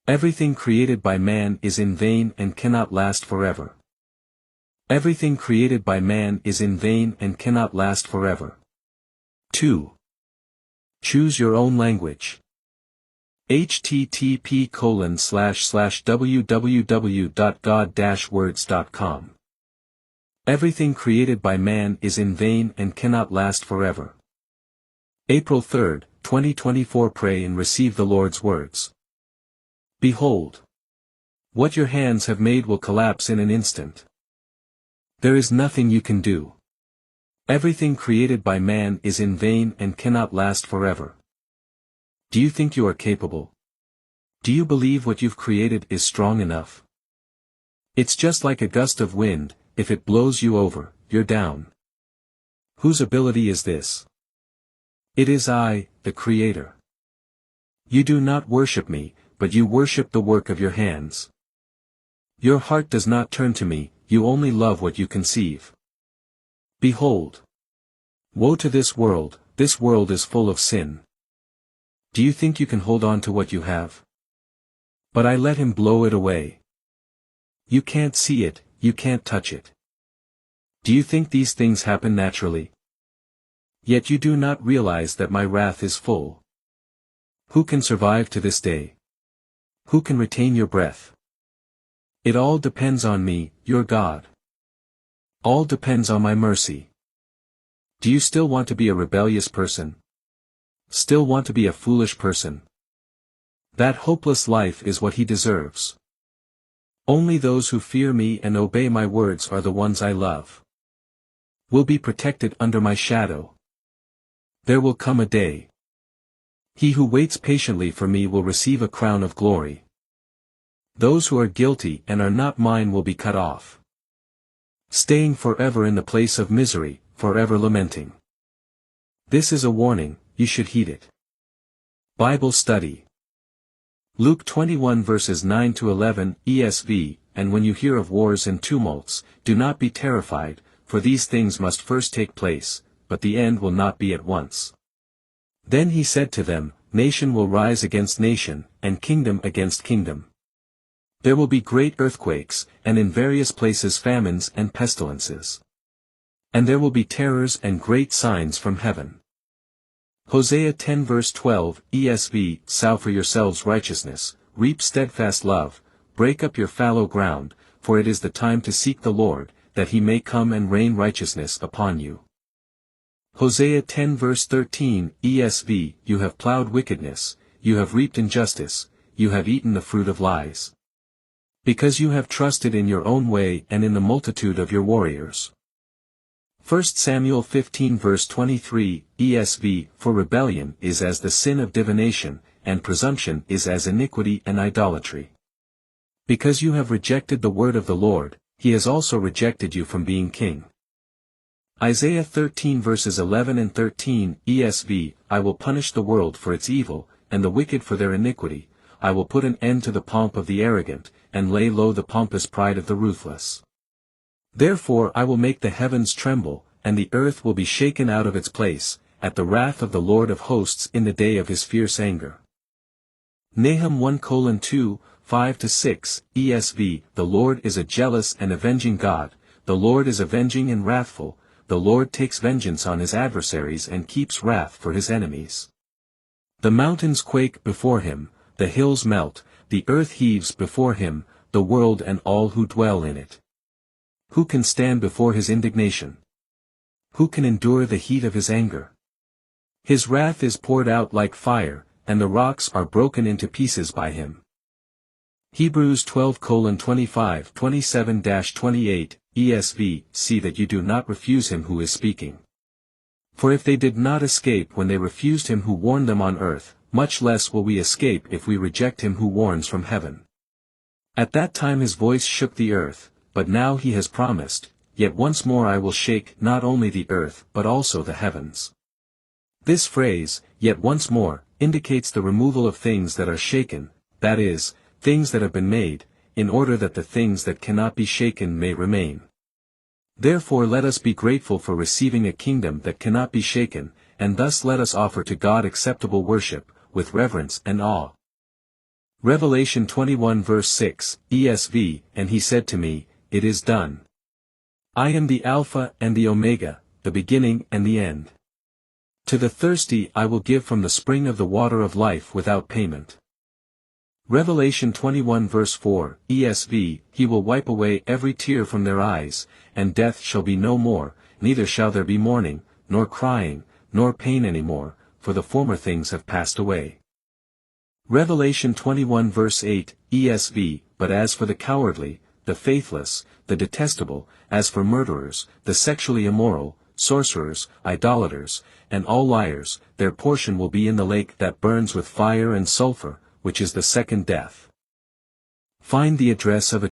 Everything created by man is in vain and cannot last forever. Everything created by man is in vain and cannot last forever. 2. Choose your own language. http://www.god-words.com. Everything created by man is in vain and cannot last forever. April 3, 2024. Pray and receive the Lord's words. Behold, what your hands have made will collapse in an instant. There is nothing you can do. Everything created by man is in vain and cannot last forever. Do you think you are capable? Do you believe what you've created is strong enough? It's just like a gust of wind, if it blows you over, you're down. Whose ability is this? It is I, the Creator. You do not worship me, but you worship the work of your hands. Your heart does not turn to me, you only love what you conceive. Behold! Woe to this world is full of sin. Do you think you can hold on to what you have? But I let him blow it away. You can't see it, you can't touch it. Do you think these things happen naturally? Yet you do not realize that my wrath is full. Who can survive to this day? Who can retain your breath? It all depends on me, your God. All depends on my mercy. Do you still want to be a rebellious person? Still want to be a foolish person? That hopeless life is what he deserves. Only those who fear me and obey my words are the ones I love. Will be protected under my shadow. There will come a day. He who waits patiently for me will receive a crown of glory. Those who are guilty and are not mine will be cut off. Staying forever in the place of misery, forever lamenting. This is a warning, you should heed it. Bible Study. Luke 21 verses 9 to 11, ESV. And when you hear of wars and tumults, do not be terrified, for these things must first take place, but the end will not be at once. Then he said to them, Nation will rise against nation, and kingdom against kingdom. There will be great earthquakes, and in various places famines and pestilences. And there will be terrors and great signs from heaven. Hosea 10 verse 12, ESV. Sow for yourselves righteousness, reap steadfast love, break up your fallow ground, for it is the time to seek the Lord, that he may come and rain righteousness upon you. Hosea 10 verse 13, ESV. You have plowed wickedness, you have reaped injustice, you have eaten the fruit of lies. Because you have trusted in your own way and in the multitude of your warriors. 1 Samuel 15 verse 23, ESV. For rebellion is as the sin of divination, and presumption is as iniquity and idolatry. Because you have rejected the word of the Lord, he has also rejected you from being king. Isaiah 13 verses 11 and 13, ESV. I will punish the world for its evil, and the wicked for their iniquity. I will put an end to the pomp of the arrogant, and lay low the pompous pride of the ruthless. Therefore I will make the heavens tremble, and the earth will be shaken out of its place, at the wrath of the Lord of hosts in the day of his fierce anger. Nahum 1:2, 5-6, ESV. The Lord is a jealous and avenging God, the Lord is avenging and wrathful, the Lord takes vengeance on his adversaries and keeps wrath for his enemies. The mountains quake before him, the hills melt, the earth heaves before him, the world and all who dwell in it. Who can stand before his indignation? Who can endure the heat of his anger? His wrath is poured out like fire, and the rocks are broken into pieces by him. Hebrews 12:25, 27-28, ESV. See that you do not refuse him who is speaking. For if they did not escape when they refused him who warned them on earth, much less will we escape if we reject him who warns from heaven. At that time his voice shook the earth, but now he has promised, yet once more I will shake not only the earth but also the heavens. This phrase, yet once more, indicates the removal of things that are shaken, that is, things that have been made, in order that the things that cannot be shaken may remain. Therefore let us be grateful for receiving a kingdom that cannot be shaken, and thus let us offer to God acceptable worship, with reverence and awe. Revelation 21 verse 6, ESV, and he said to me, "It is done. I am the Alpha and the Omega, the beginning and the end. To the thirsty I will give from the spring of the water of life without payment." Revelation 21 verse 4, ESV, he will wipe away every tear from their eyes, and death shall be no more, neither shall there be mourning, nor crying, nor pain any more, for the former things have passed away. Revelation 21 verse 8, ESV, but as for the cowardly, the faithless, the detestable, as for murderers, the sexually immoral, sorcerers, idolaters, and all liars, their portion will be in the lake that burns with fire and sulfur, which is the second death. Find the address of a